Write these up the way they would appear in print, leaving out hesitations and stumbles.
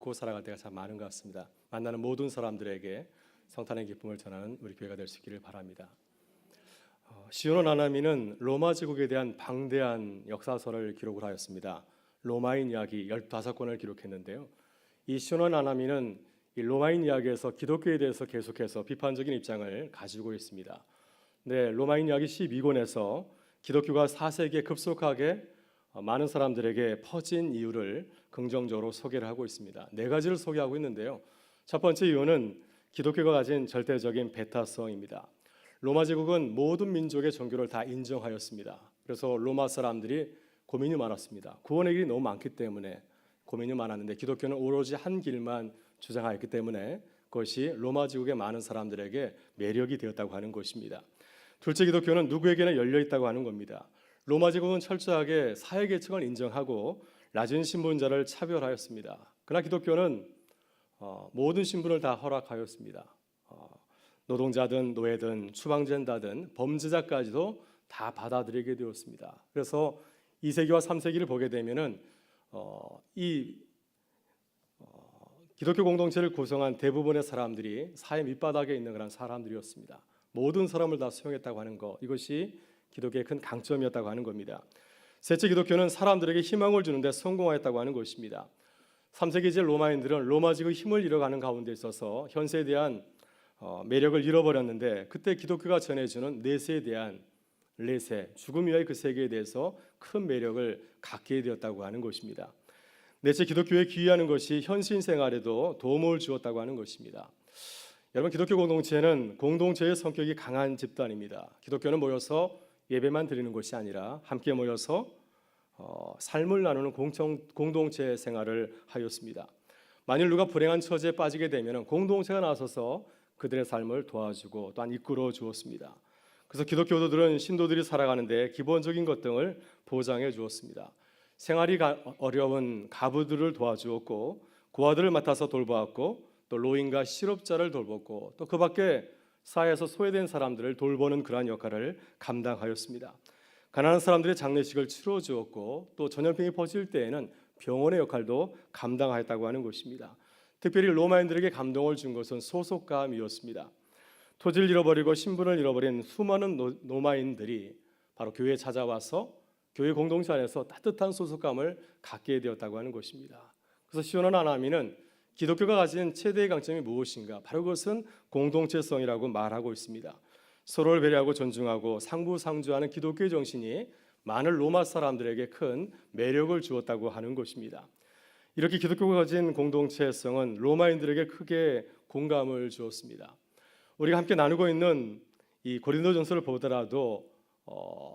받고 살아갈 때가 참 많은 것 같습니다. 만나는 모든 사람들에게 성탄의 기쁨을 전하는 우리 교회가 될 수 있기를 바랍니다. 시오노 나나미는 로마 제국에 대한 방대한 역사서를 기록을 하였습니다. 로마인 이야기 15권을 기록했는데요. 이 시오노 나나미는 이 로마인 이야기에서 기독교에 대해서 계속해서 비판적인 입장을 가지고 있습니다. 네, 로마인 이야기 12권에서 기독교가 4세기에 급속하게 많은 사람들에게 퍼진 이유를 긍정적으로 소개를 하고 있습니다. 네 가지를 소개하고 있는데요. 첫 번째 이유는 기독교가 가진 절대적인 배타성입니다. 로마 제국은 모든 민족의 종교를 다 인정하였습니다. 그래서 로마 사람들이 고민이 많았습니다. 구원의 길이 너무 많기 때문에 고민이 많았는데 기독교는 오로지 한 길만 주장하였기 때문에 그것이 로마 제국의 많은 사람들에게 매력이 되었다고 하는 것입니다. 둘째, 기독교는 누구에게나 열려 있다고 하는 겁니다. 로마 제국은 철저하게 사회계층을 인정하고 낮은 신분자를 차별하였습니다. 그러나 기독교는 모든 신분을 다 허락하였습니다. 노동자든 노예든 추방된다든 범죄자까지도 다 받아들이게 되었습니다. 그래서 2세기와 3세기를 보게 되면은 이 기독교 공동체를 구성한 대부분의 사람들이 사회 밑바닥에 있는 그런 사람들이었습니다. 모든 사람을 다 수용했다고 하는 것, 이것이 기독교의 큰 강점이었다고 하는 겁니다. 셋째, 기독교는 사람들에게 희망을 주는데 성공하였다고 하는 것입니다. 3세기제 로마인들은 로마 제국의 힘을 잃어가는 가운데 있어서 현세에 대한 매력을 잃어버렸는데 그때 기독교가 전해주는 내세에 대한 내세, 죽음 이후의 그 세계에 대해서 큰 매력을 갖게 되었다고 하는 것입니다. 넷째, 기독교에 귀의하는 것이 현실 생활에도 도움을 주었다고 하는 것입니다. 여러분, 기독교 공동체는 공동체의 성격이 강한 집단입니다. 기독교는 모여서 예배만 드리는 것이 아니라 함께 모여서 삶을 나누는 공동체 생활을 하였습니다. 만일 누가 불행한 처지에 빠지게 되면 공동체가 나서서 그들의 삶을 도와주고 또한 이끌어 주었습니다. 그래서 기독교도들은 신도들이 살아가는데 기본적인 것 등을 보장해 주었습니다. 생활이 어려운 가부들을 도와주었고 고아들을 맡아서 돌보았고 또 노인과 실업자를 돌봤고 또 그 밖에 사회에서 소외된 사람들을 돌보는 그러한 역할을 감당하였습니다. 가난한 사람들의 장례식을 치러주었고 또 전염병이 퍼질 때에는 병원의 역할도 감당하였다고 하는 것입니다. 특별히 로마인들에게 감동을 준 것은 소속감이었습니다. 토지를 잃어버리고 신분을 잃어버린 수많은 로마인들이 바로 교회에 찾아와서 교회 공동체 안에서 따뜻한 소속감을 갖게 되었다고 하는 것입니다. 그래서 시오노 나나미는 기독교가 가진 최대의 강점이 무엇인가? 바로 그것은 공동체성이라고 말하고 있습니다. 서로를 배려하고 존중하고 상부상조하는 기독교의 정신이 많은 로마 사람들에게 큰 매력을 주었다고 하는 것입니다. 이렇게 기독교가 가진 공동체성은 로마인들에게 크게 공감을 주었습니다. 우리가 함께 나누고 있는 이 고린도전서를 보더라도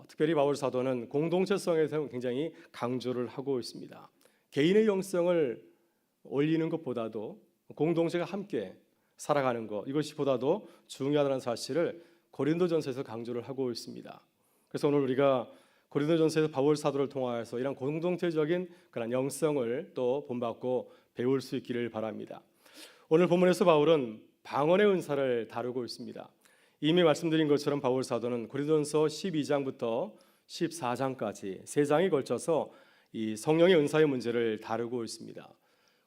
특별히 바울 사도는 공동체성에 대해서 굉장히 강조를 하고 있습니다. 개인의 영성을 올리는 것보다도 공동체가 함께 살아가는 것, 이것이 보다도 중요하다는 사실을 고린도전서에서 강조를 하고 있습니다. 그래서 오늘 우리가 고린도전서에서 바울 사도를 통하여서 이런 공동체적인 그런 영성을 또 본받고 배울 수 있기를 바랍니다. 오늘 본문에서 바울은 방언의 은사를 다루고 있습니다. 이미 말씀드린 것처럼 바울 사도는 고린도전서 12장부터 14장까지 3장에 걸쳐서 이 성령의 은사의 문제를 다루고 있습니다.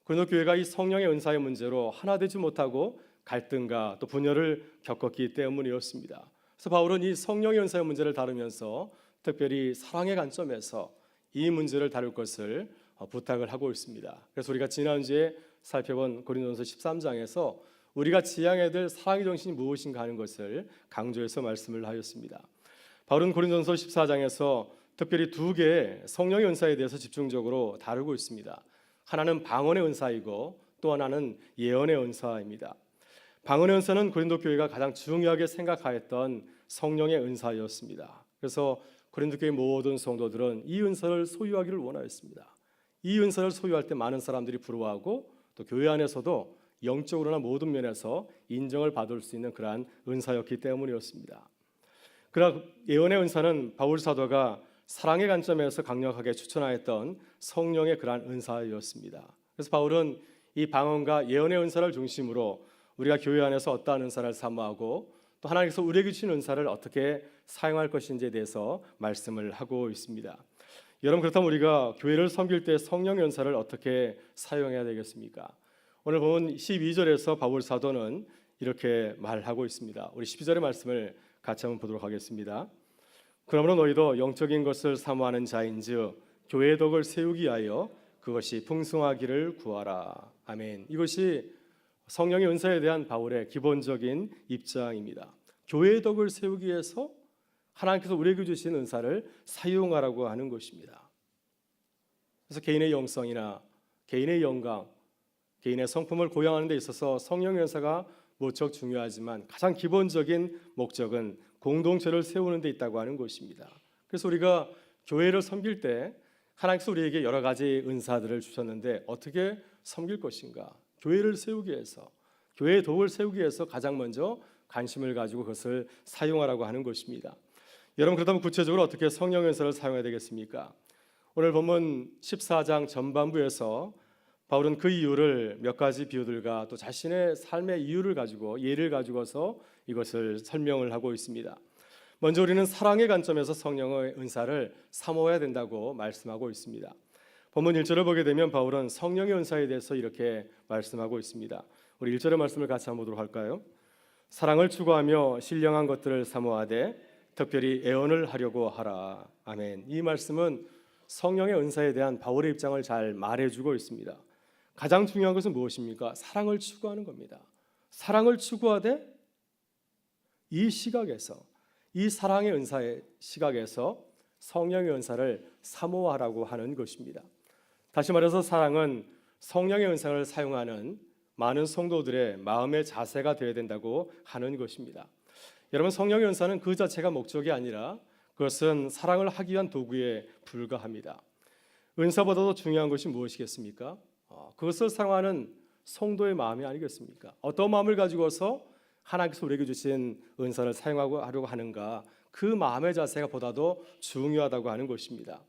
고린도 교회가 이 성령의 은사의 문제로 하나 되지 못하고 갈등과 또 분열을 겪었기 때문이었습니다. 그래서 바울은 이 성령의 은사의 문제를 다루면서 특별히 사랑의 관점에서 이 문제를 다룰 것을 부탁을 하고 있습니다. 그래서 우리가 지난주에 살펴본 고린도전서 13장에서 우리가 지향해야 될 사랑의 정신이 무엇인가 하는 것을 강조해서 말씀을 하였습니다. 바울은 고린도전서 14장에서 특별히 2개의 성령의 은사에 대해서 집중적으로 다루고 있습니다. 하나는 방언의 은사이고 또 하나는 예언의 은사입니다. 방언의 은사는 고린도 교회가 가장 중요하게 생각하였던 성령의 은사였습니다. 그래서 고린도 교회 모든 성도들은 이 은사를 소유하기를 원하였습니다. 이 은사를 소유할 때 많은 사람들이 부러워하고 또 교회 안에서도 영적으로나 모든 면에서 인정을 받을 수 있는 그러한 은사였기 때문이었습니다. 그러나 예언의 은사는 바울 사도가 사랑의 관점에서 강력하게 추천하였던 성령의 그러한 은사였습니다. 그래서 바울은 이 방언과 예언의 은사를 중심으로 우리가 교회 안에서 어떠한 은사를 사모하고 또 하나님께서 우리에게 주신 은사를 어떻게 사용할 것인지에 대해서 말씀을 하고 있습니다. 여러분, 그렇다면 우리가 교회를 섬길 때 성령의 은사를 어떻게 사용해야 되겠습니까? 오늘 본 12절에서 바울 사도는 이렇게 말하고 있습니다. 우리 12절의 말씀을 같이 한번 보도록 하겠습니다. 그러므로 너희도 영적인 것을 사모하는 자인즉 교회의 덕을 세우기 위하여 그것이 풍성하기를 구하라. 아멘. 이것이 성령의 은사에 대한 바울의 기본적인 입장입니다. 교회의 덕을 세우기 위해서 하나님께서 우리에게 주신 은사를 사용하라고 하는 것입니다. 그래서 개인의 영성이나 개인의 영광, 개인의 성품을 고양하는 데 있어서 성령의 은사가 무척 중요하지만 가장 기본적인 목적은 공동체를 세우는 데 있다고 하는 것입니다. 그래서 우리가 교회를 섬길 때 하나님께서 우리에게 여러 가지 은사들을 주셨는데 어떻게 섬길 것인가? 교회를 세우기 위해서, 교회의 덕을 세우기 위해서 가장 먼저 관심을 가지고 그것을 사용하라고 하는 것입니다. 여러분, 그렇다면 구체적으로 어떻게 성령의 은사를 사용해야 되겠습니까? 오늘 본문 14장 전반부에서 바울은 그 이유를 몇 가지 비유들과 또 자신의 삶의 이유를 가지고 예를 가지고서 이것을 설명을 하고 있습니다. 먼저 우리는 사랑의 관점에서 성령의 은사를 사모해야 된다고 말씀하고 있습니다. 본문 1절을 보게 되면 바울은 성령의 은사에 대해서 이렇게 말씀하고 있습니다. 우리 1절의 말씀을 같이 한번 보도록 할까요? 사랑을 추구하며 신령한 것들을 사모하되 특별히 애언을 하려고 하라. 아멘. 이 말씀은 성령의 은사에 대한 바울의 입장을 잘 말해주고 있습니다. 가장 중요한 것은 무엇입니까? 사랑을 추구하는 겁니다. 사랑을 추구하되 이 시각에서, 이 사랑의 은사의 시각에서 성령의 은사를 사모하라고 하는 것입니다. 다시 말해서 사랑은 성령의 은사를 사용하는 많은 성도들의 마음의 자세가 되어야 된다고 하는 것입니다. 여러분, 성령의 은사는 그 자체가 목적이 아니라 그것은 사랑을 하기 위한 도구에 불과합니다. 은사보다도 중요한 것이 무엇이겠습니까? 그것을 사용하는 성도의 마음이 아니겠습니까? 어떤 마음을 가지고서 하나님께서 우리에게 주신 은사를 사용하려고 하는가, 그 마음의 자세가 보다도 중요하다고 하는 것입니다.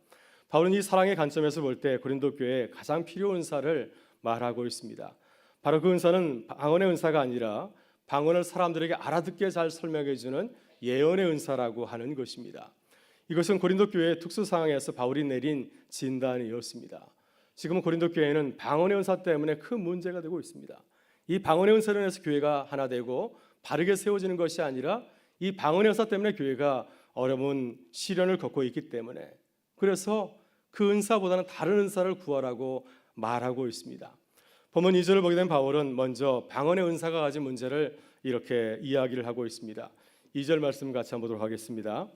바울은 이 사랑의 관점에서 볼 때 고린도 교회에 가장 필요한 은사를 말하고 있습니다. 바로 그 은사는 방언의 은사가 아니라 방언을 사람들에게 알아듣게 잘 설명해 주는 예언의 은사라고 하는 것입니다. 이것은 고린도 교회의 특수 상황에서 바울이 내린 진단이었습니다. 지금 고린도 교회는 방언의 은사 때문에 큰 문제가 되고 있습니다. 이 방언의 은사로 인해서 교회가 하나 되고 바르게 세워지는 것이 아니라 이 방언의 은사 때문에 교회가 어려운 시련을 겪고 있기 때문에, 그래서 그 은사보다는 다른 은사를 구하라고 말하고 있습니다. 본문 2절을 보게 되면 바울은 먼저 방언의 은사가 가진 문제를 이렇게 이야기를 하고 있습니다. 2절 말씀 같이 한번 보도록 하겠습니다.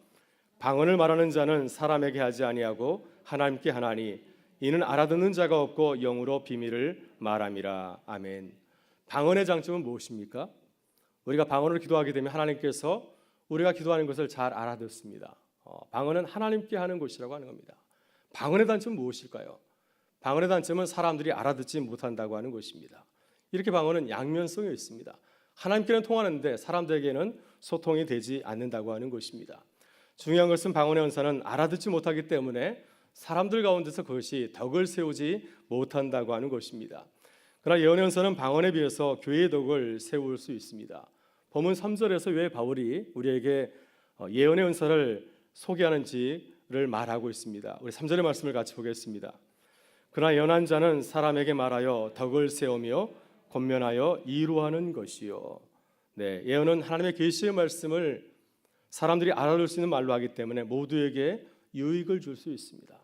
방언을 말하는 자는 사람에게 하지 아니하고 하나님께 하나니 이는 알아듣는 자가 없고 영으로 비밀을 말함이라. 아멘. 방언의 장점은 무엇입니까? 우리가 방언을 기도하게 되면 하나님께서 우리가 기도하는 것을 잘 알아듣습니다. 방언은 하나님께 하는 것이라고 하는 겁니다. 방언의 단점은 무엇일까요? 방언의 단점은 사람들이 알아듣지 못한다고 하는 것입니다. 이렇게 방언은 양면성이 있습니다. 하나님께는 통하는데 사람들에게는 소통이 되지 않는다고 하는 것입니다. 중요한 것은 방언의 은사는 알아듣지 못하기 때문에 사람들 가운데서 그것이 덕을 세우지 못한다고 하는 것입니다. 그러나 예언의 은사는 방언에 비해서 교회의 덕을 세울 수 있습니다. 본문 3절에서 왜 바울이 우리에게 예언의 은사를 소개하는지를 말하고 있습니다. 우리 3절의 말씀을 같이 보겠습니다. 그러나 예언한 자는 사람에게 말하여 덕을 세우며 권면하여 이루하는 것이요. 네, 예언은 하나님의 계시의 말씀을 사람들이 알아들 수 있는 말로 하기 때문에 모두에게 유익을 줄 수 있습니다.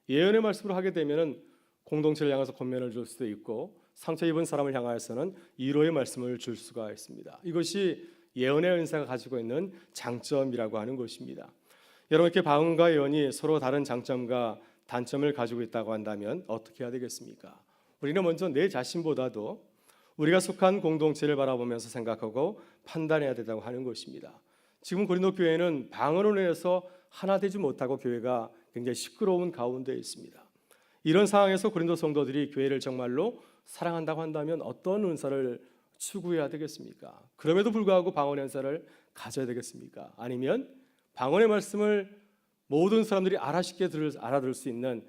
예언의 말씀으로 하게 되면은 공동체를 향해서 권면을 줄 수도 있고 상처 입은 사람을 향하여서는 위로의 말씀을 줄 수가 있습니다. 이것이 예언의 은사가 가지고 있는 장점이라고 하는 것입니다. 여러분, 이렇게 방언과 예언이 서로 다른 장점과 단점을 가지고 있다고 한다면 어떻게 해야 되겠습니까? 우리는 먼저 내 자신보다도 우리가 속한 공동체를 바라보면서 생각하고 판단해야 된다고 하는 것입니다. 지금 고린도 교회는 방언으로 인해서 하나 되지 못하고 교회가 굉장히 시끄러운 가운데 있습니다. 이런 상황에서 고린도 성도들이 교회를 정말로 사랑한다고 한다면 어떤 은사를 추구해야 되겠습니까? 그럼에도 불구하고 방언의 은사를 가져야 되겠습니까? 아니면 방언의 말씀을 모든 사람들이 알아들을 수 있는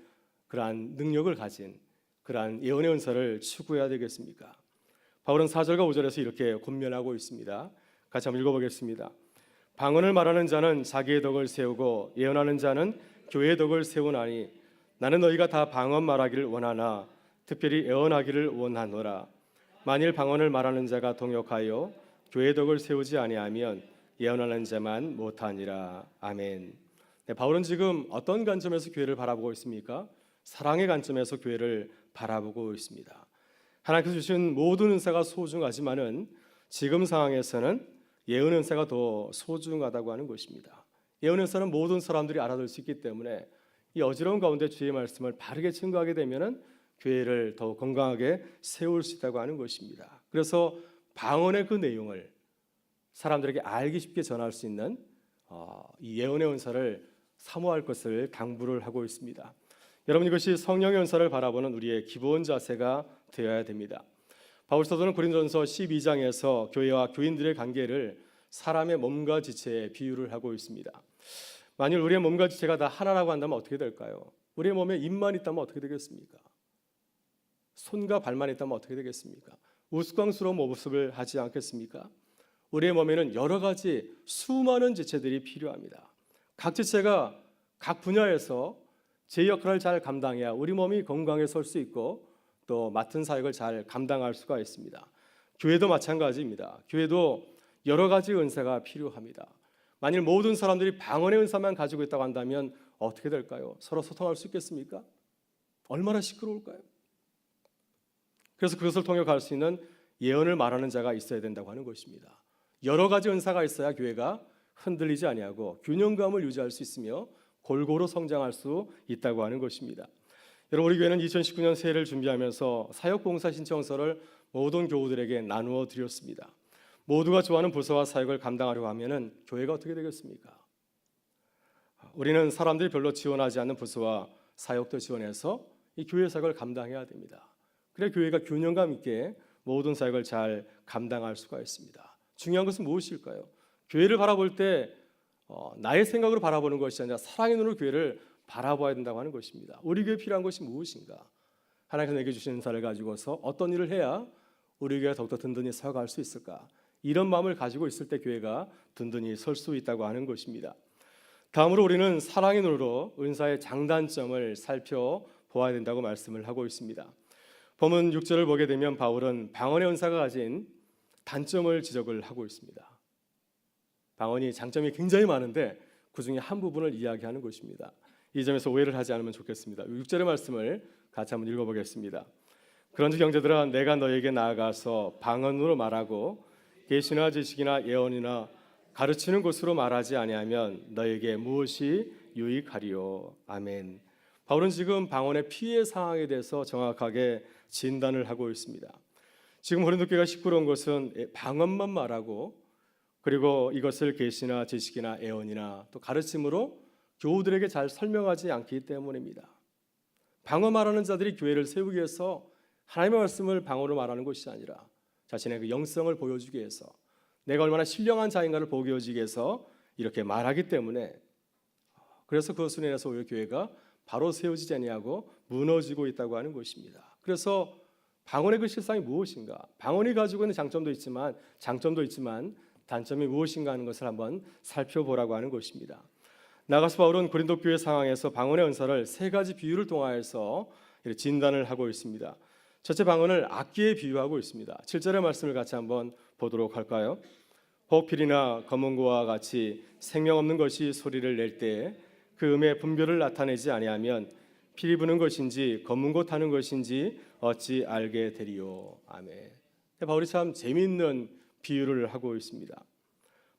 그러한 능력을 가진 그러한 예언의 은사를 추구해야 되겠습니까? 바울은 4절과 5절에서 이렇게 권면하고 있습니다. 같이 한번 읽어보겠습니다. 방언을 말하는 자는 자기의 덕을 세우고 예언하는 자는 교회의 덕을 세우나니 나는 너희가 다 방언 말하기를 원하나 특별히 예언하기를 원하노라. 만일 방언을 말하는 자가 동역하여 교회 덕을 세우지 아니하면 예언하는 자만 못하니라. 아멘. 네, 바울은 지금 어떤 관점에서 교회를 바라보고 있습니까? 사랑의 관점에서 교회를 바라보고 있습니다. 하나님께서 주신 모든 은사가 소중하지만은 지금 상황에서는 예언 은사가 더 소중하다고 하는 것입니다. 예언 은사는 모든 사람들이 알아들 수 있기 때문에 이 어지러운 가운데 주의 말씀을 바르게 증거하게 되면은 교회를 더욱 건강하게 세울 수 있다고 하는 것입니다. 그래서 방언의 그 내용을 사람들에게 알기 쉽게 전할 수 있는 이 예언의 은사를 사모할 것을 당부를 하고 있습니다. 여러분, 이것이 성령의 은사를 바라보는 우리의 기본 자세가 되어야 됩니다. 바울 사도는 고린도전서 12장에서 교회와 교인들의 관계를 사람의 몸과 지체에 비유를 하고 있습니다. 만일 우리의 몸과 지체가 다 하나라고 한다면 어떻게 될까요? 우리의 몸에 입만 있다면 어떻게 되겠습니까? 손과 발만 있다면 어떻게 되겠습니까? 우스꽝스러운 모습을 하지 않겠습니까? 우리의 몸에는 여러 가지 수많은 지체들이 필요합니다. 각 지체가 각 분야에서 제 역할을 잘 감당해야 우리 몸이 건강에 설 수 있고 또 맡은 사역을 잘 감당할 수가 있습니다. 교회도 마찬가지입니다. 교회도 여러 가지 은사가 필요합니다. 만일 모든 사람들이 방언의 은사만 가지고 있다고 한다면 어떻게 될까요? 서로 소통할 수 있겠습니까? 얼마나 시끄러울까요? 그래서 그것을 통해 갈 수 있는 예언을 말하는 자가 있어야 된다고 하는 것입니다. 여러 가지 은사가 있어야 교회가 흔들리지 아니하고 균형감을 유지할 수 있으며 골고루 성장할 수 있다고 하는 것입니다. 여러분, 우리 교회는 2019년 새해를 준비하면서 사역봉사 신청서를 모든 교우들에게 나누어 드렸습니다. 모두가 좋아하는 부서와 사역을 감당하려고 하면은 교회가 어떻게 되겠습니까? 우리는 사람들이 별로 지원하지 않는 부서와 사역도 지원해서 이 교회 사역을 감당해야 됩니다. 그래 교회가 균형감 있게 모든 사역을 잘 감당할 수가 있습니다. 중요한 것은 무엇일까요? 교회를 바라볼 때 나의 생각으로 바라보는 것이 아니라 사랑의 눈으로 교회를 바라봐야 된다고 하는 것입니다. 우리 교회에 필요한 것이 무엇인가? 하나님께서 내게 주신 은사를 가지고서 어떤 일을 해야 우리 교회가 더욱더 든든히 서갈 수 있을까? 이런 마음을 가지고 있을 때 교회가 든든히 설 수 있다고 하는 것입니다. 다음으로 우리는 사랑의 눈으로 은사의 장단점을 살펴보아야 된다고 말씀을 하고 있습니다. 본문 6절을 보게 되면 바울은 방언의 은사가 가진 단점을 지적을 하고 있습니다. 방언이 장점이 굉장히 많은데 그 중에 한 부분을 이야기하는 것입니다. 이 점에서 오해를 하지 않으면 좋겠습니다. 6절의 말씀을 같이 한번 읽어보겠습니다. 그런즉 형제들아, 내가 너에게 나아가서 방언으로 말하고 계시나 지식이나 예언이나 가르치는 것으로 말하지 아니하면 너에게 무엇이 유익하리요. 아멘. 바울은 지금 방언의 피해 상황에 대해서 정확하게 진단을 하고 있습니다. 지금 고린도 교회가 시끄러운 것은 방언만 말하고 그리고 이것을 계시나 지식이나 예언이나 또 가르침으로 교우들에게 잘 설명하지 않기 때문입니다. 방언 말하는 자들이 교회를 세우기 위해서 하나님의 말씀을 방언으로 말하는 것이 아니라 자신의 그 영성을 보여주기 위해서 내가 얼마나 신령한 자인가를 보여주기 위해서 이렇게 말하기 때문에 그래서 그것으로 인해서 오히려 교회가 바로 세워지지 아니하고 무너지고 있다고 하는 것입니다. 그래서 방언의 그 실상이 무엇인가? 방언이 가지고 있는 장점도 있지만 단점이 무엇인가 하는 것을 한번 살펴보라고 하는 것입니다. 나아가서 바울은 고린도 교회 상황에서 방언의 은사를 세 가지 비유를 통하여서 진단을 하고 있습니다. 첫째, 방언을 악기에 비유하고 있습니다. 7절의 말씀을 같이 한번 보도록 할까요? 호필이나 검은고와 같이 생명 없는 것이 소리를 낼 때 그 음의 분별을 나타내지 아니하면 피리 부는 것인지 검은고 타는 것인지 어찌 알게 되리요. 아멘. 바울이 참 재미있는 비유를 하고 있습니다.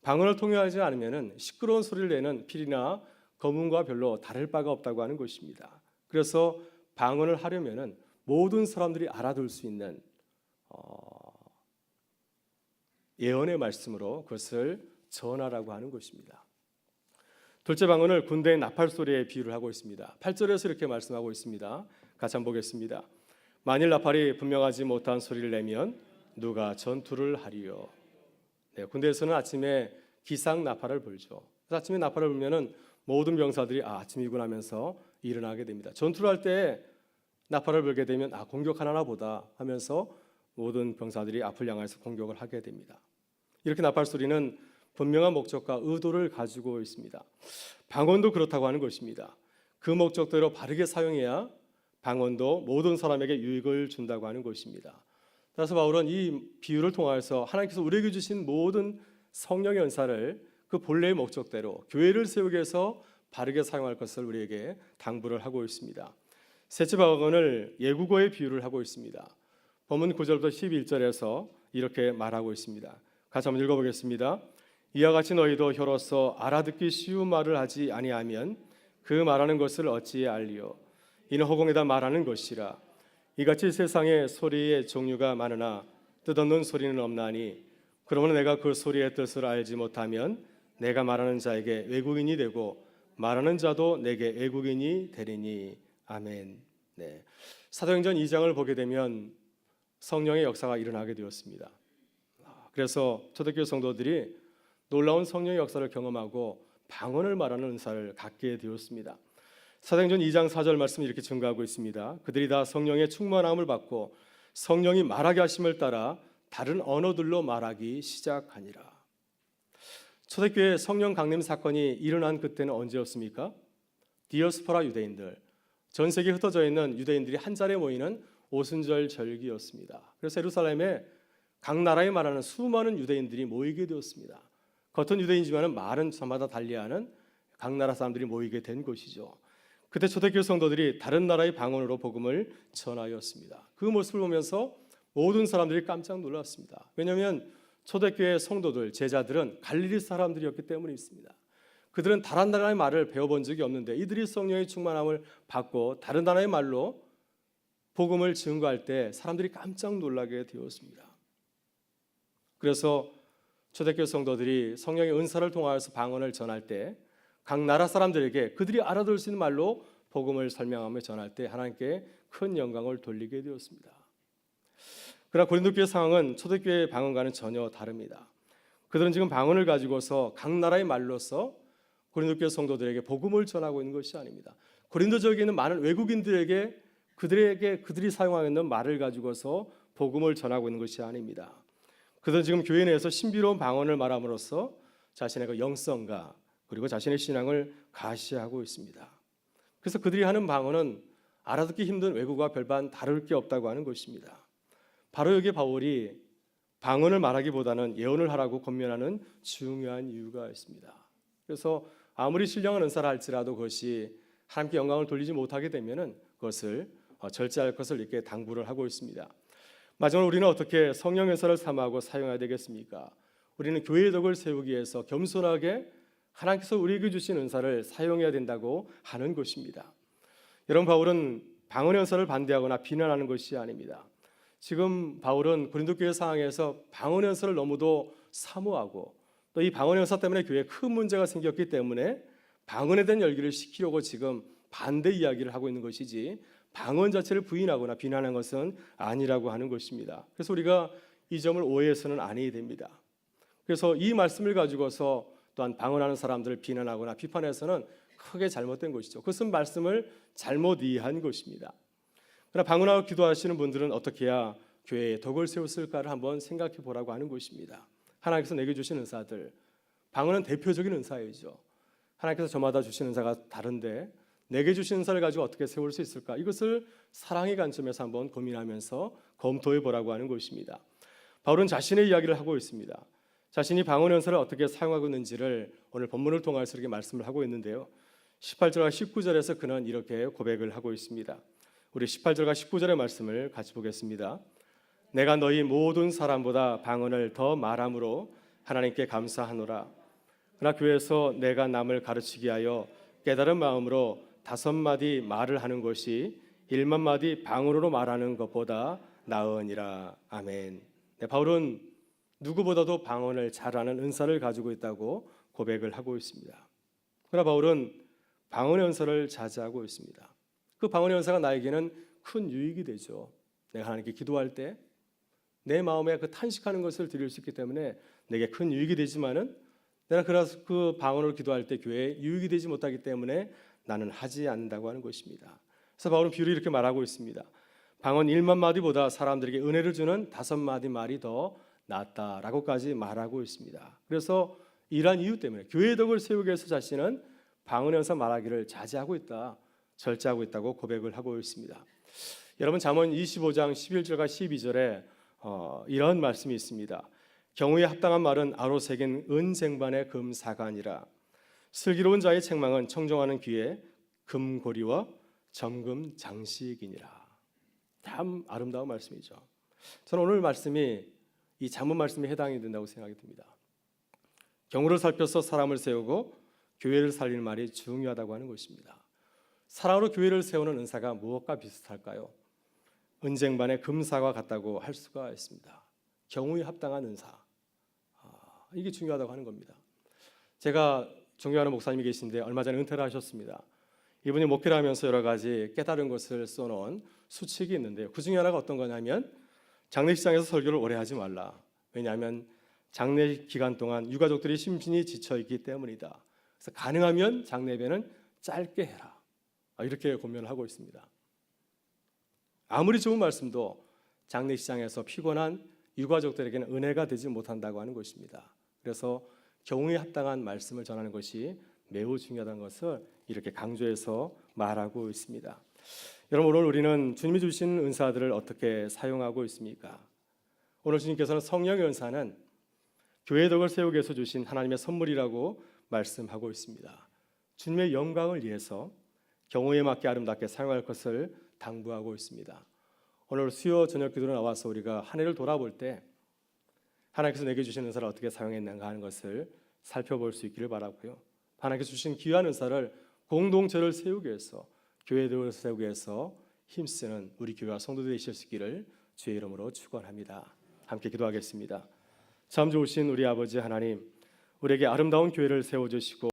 방언을 통역하지 않으면 시끄러운 소리를 내는 피리나 검은고와 별로 다를 바가 없다고 하는 것입니다. 그래서 방언을 하려면 모든 사람들이 알아들 수 있는 예언의 말씀으로 그것을 전하라고 하는 것입니다. 둘째, 방언을 군대의 나팔 소리에 비유를 하고 있습니다. 8절에서 이렇게 말씀하고 있습니다. 같이 한번 보겠습니다. 만일 나팔이 분명하지 못한 소리를 내면 누가 전투를 하리요. 네, 군대에서는 아침에 기상 나팔을 불죠. 그래서 아침에 나팔을 불면은 모든 병사들이 아침이구나 하면서 일어나게 됩니다. 전투를 할 때 나팔을 불게 되면 공격하나 보다 하면서 모든 병사들이 앞을 향해서 공격을 하게 됩니다. 이렇게 나팔 소리는 분명한 목적과 의도를 가지고 있습니다. 방언도 그렇다고 하는 것입니다. 그 목적대로 바르게 사용해야 방언도 모든 사람에게 유익을 준다고 하는 것입니다. 따라서 바울은 이 비유를 통해서 하나님께서 우리에게 주신 모든 성령의 은사를 그 본래의 목적대로 교회를 세우기 위해서 바르게 사용할 것을 우리에게 당부를 하고 있습니다. 셋째 방언을 예국어의 비유를 하고 있습니다. 본문 9절부터 11절에서 이렇게 말하고 있습니다. 같이 한번 읽어보겠습니다. 이와 같이 너희도 혀로서 알아듣기 쉬운 말을 하지 아니하면 그 말하는 것을 어찌 알리요? 이는 허공에다 말하는 것이라. 이같이 세상에 소리의 종류가 많으나 뜻없는 소리는 없나니 그러므로 내가 그 소리의 뜻을 알지 못하면 내가 말하는 자에게 외국인이 되고 말하는 자도 내게 외국인이 되리니. 아멘. 네. 사도행전 2장을 보게 되면 성령의 역사가 일어나게 되었습니다. 그래서 초대교회 성도들이 놀라운 성령의 역사를 경험하고 방언을 말하는 은사를 갖게 되었습니다. 사도행전 2장 4절 말씀이 이렇게 증가하고 있습니다. 그들이 다 성령의 충만함을 받고 성령이 말하게 하심을 따라 다른 언어들로 말하기 시작하니라. 초대교회 성령 강림 사건이 일어난 그때는 언제였습니까? 디어스포라 유대인들, 전 세계에 흩어져 있는 유대인들이 한 자리에 모이는 오순절 절기였습니다. 그래서 예루살렘에 각 나라에 말하는 수많은 유대인들이 모이게 되었습니다. 겉은 유대인이지만 말은 저마다 달리하는 각 나라 사람들이 모이게 된 곳이죠. 그때 초대교회 성도들이 다른 나라의 방언으로 복음을 전하였습니다. 그 모습을 보면서 모든 사람들이 깜짝 놀랐습니다. 왜냐하면 초대교회 성도들, 제자들은 갈릴리 사람들이었기 때문입니다. 그들은 다른 나라의 말을 배워본 적이 없는데 이들이 성령의 충만함을 받고 다른 나라의 말로 복음을 증거할 때 사람들이 깜짝 놀라게 되었습니다. 그래서 초대교회 성도들이 성령의 은사를 통하여서 방언을 전할 때 각 나라 사람들에게 그들이 알아들을 수 있는 말로 복음을 설명하며 전할 때 하나님께 큰 영광을 돌리게 되었습니다. 그러나 고린도 교회 상황은 초대교회 방언과는 전혀 다릅니다. 그들은 지금 방언을 가지고서 각 나라의 말로서 고린도 교회 성도들에게 복음을 전하고 있는 것이 아닙니다. 고린도 지역에 있는 많은 외국인들에게 그들이 사용하고 있는 말을 가지고서 복음을 전하고 있는 것이 아닙니다. 그들은 지금 교회 내에서 신비로운 방언을 말함으로써 자신의 그 영성과 그리고 자신의 신앙을 가시하고 있습니다. 그래서 그들이 하는 방언은 알아듣기 힘든 외국어와 별반 다를 게 없다고 하는 것입니다. 바로 여기에 바울이 방언을 말하기보다는 예언을 하라고 권면하는 중요한 이유가 있습니다. 그래서 아무리 신령한 은사를 할지라도 그것이 하나님께 영광을 돌리지 못하게 되면은 그것을 절제할 것을 이렇게 당부를 하고 있습니다. 마지막으로 우리는 어떻게 성령 은사를 삼아하고 사용해야 되겠습니까? 우리는 교회의 덕을 세우기 위해서 겸손하게 하나님께서 우리에게 주신 은사를 사용해야 된다고 하는 것입니다. 여러분, 바울은 방언의 은사를 반대하거나 비난하는 것이 아닙니다. 지금 바울은 고린도 교회 상황에서 방언의 은사를 너무도 사모하고 또 이 방언의 은사 때문에 교회에 큰 문제가 생겼기 때문에 방언에 대한 열기를 식히려고 지금 반대 이야기를 하고 있는 것이지 방언 자체를 부인하거나 비난하는 것은 아니라고 하는 것입니다. 그래서 우리가 이 점을 오해해서는 아니어야 됩니다. 그래서 이 말씀을 가지고서 또한 방언하는 사람들을 비난하거나 비판해서는 크게 잘못된 것이죠. 그것은 말씀을 잘못 이해한 것입니다. 그러나 방언하고 기도하시는 분들은 어떻게 해야 교회에 덕을 세웠을까를 한번 생각해 보라고 하는 것입니다. 하나님께서 내게 주신 은사들, 방언은 대표적인 은사이죠. 하나님께서 저마다 주신 은사가 다른데 내게 주신 은사를 가지고 어떻게 세울 수 있을까? 이것을 사랑의 관점에서 한번 고민하면서 검토해 보라고 하는 것입니다. 바울은 자신의 이야기를 하고 있습니다. 자신이 방언의 은사를 어떻게 사용하고 있는지를 오늘 본문을 통해서 이렇게 말씀을 하고 있는데요. 18절과 19절에서 그는 이렇게 고백을 하고 있습니다. 우리 18절과 19절의 말씀을 같이 보겠습니다. 내가 너희 모든 사람보다 방언을 더 말함으로 하나님께 감사하노라. 그러나 교회에서 내가 남을 가르치기 하여 깨달은 마음으로 5마디 말을 하는 것이 1만마디 방언으로 말하는 것보다 나으니라. 아멘. 네, 바울은 누구보다도 방언을 잘하는 은사를 가지고 있다고 고백을 하고 있습니다. 그러나 바울은 방언의 은사를 자제하고 있습니다. 그 방언의 은사가 나에게는 큰 유익이 되죠. 내가 하나님께 기도할 때 내 마음에 그 탄식하는 것을 드릴 수 있기 때문에 내게 큰 유익이 되지만은 내가 그래서 그 방언으로 기도할 때 교회에 유익이 되지 못하기 때문에 나는 하지 않는다고 하는 것입니다. 그래서 바울은 비유를 이렇게 말하고 있습니다. 방언 1만 마디보다 사람들에게 은혜를 주는 5마디 말이 더 낫다라고까지 말하고 있습니다. 그래서 이러한 이유 때문에 교회의 덕을 세우기 위해서 자신은 방언의 은사 말하기를 자제하고 있다, 절제하고 있다고 고백을 하고 있습니다. 여러분 잠언 25장 11절과 12절에 이런 말씀이 있습니다. 경우에 합당한 말은 아로 새긴 은쟁반의 금사관이라. 슬기로운 자의 책망은 청정하는 귀에 금고리와 점금 장식이니라. 참 아름다운 말씀이죠. 저는 오늘 말씀이 이 잠언 말씀에 해당이 된다고 생각이 듭니다. 경우를 살펴서 사람을 세우고 교회를 살리는 말이 중요하다고 하는 것입니다. 사랑으로 교회를 세우는 은사가 무엇과 비슷할까요? 은쟁반의 금사와 같다고 할 수가 있습니다. 경우에 합당한 은사, 이게 중요하다고 하는 겁니다. 제가 존경하는 목사님이 계신데 얼마 전에 은퇴를 하셨습니다. 이분이 목회를 하면서 여러 가지 깨달은 것을 써놓은 수칙이 있는데요. 그 중에 하나가 어떤 거냐면 장례식장에서 설교를 오래 하지 말라. 왜냐하면 장례 기간 동안 유가족들이 심신이 지쳐있기 때문이다. 그래서 가능하면 장례배는 짧게 해라. 이렇게 권면을 하고 있습니다. 아무리 좋은 말씀도 장례식장에서 피곤한 유가족들에게는 은혜가 되지 못한다고 하는 것입니다. 그래서 경우에 합당한 말씀을 전하는 것이 매우 중요하다는 것을 이렇게 강조해서 말하고 있습니다. 여러분, 오늘 우리는 주님이 주신 은사들을 어떻게 사용하고 있습니까? 오늘 주님께서는 성령의 은사는 교회 덕을 세우기 위해서 주신 하나님의 선물이라고 말씀하고 있습니다. 주님의 영광을 위해서 경우에 맞게 아름답게 사용할 것을 당부하고 있습니다. 오늘 수요 저녁 기도로 나와서 우리가 한 해를 돌아볼 때 하나님께서 내게 주신 은사를 어떻게 사용했는가 하는 것을 살펴볼 수 있기를 바라고요. 하나님께서 주신 귀한 은사를 공동체를 세우기 위해서, 교회를 세우기 위해서 힘쓰는 우리 교회와 성도들이 되실 수 있기를 주의 이름으로 축원합니다. 함께 기도하겠습니다. 참 좋으신 우리 아버지 하나님, 우리에게 아름다운 교회를 세워주시고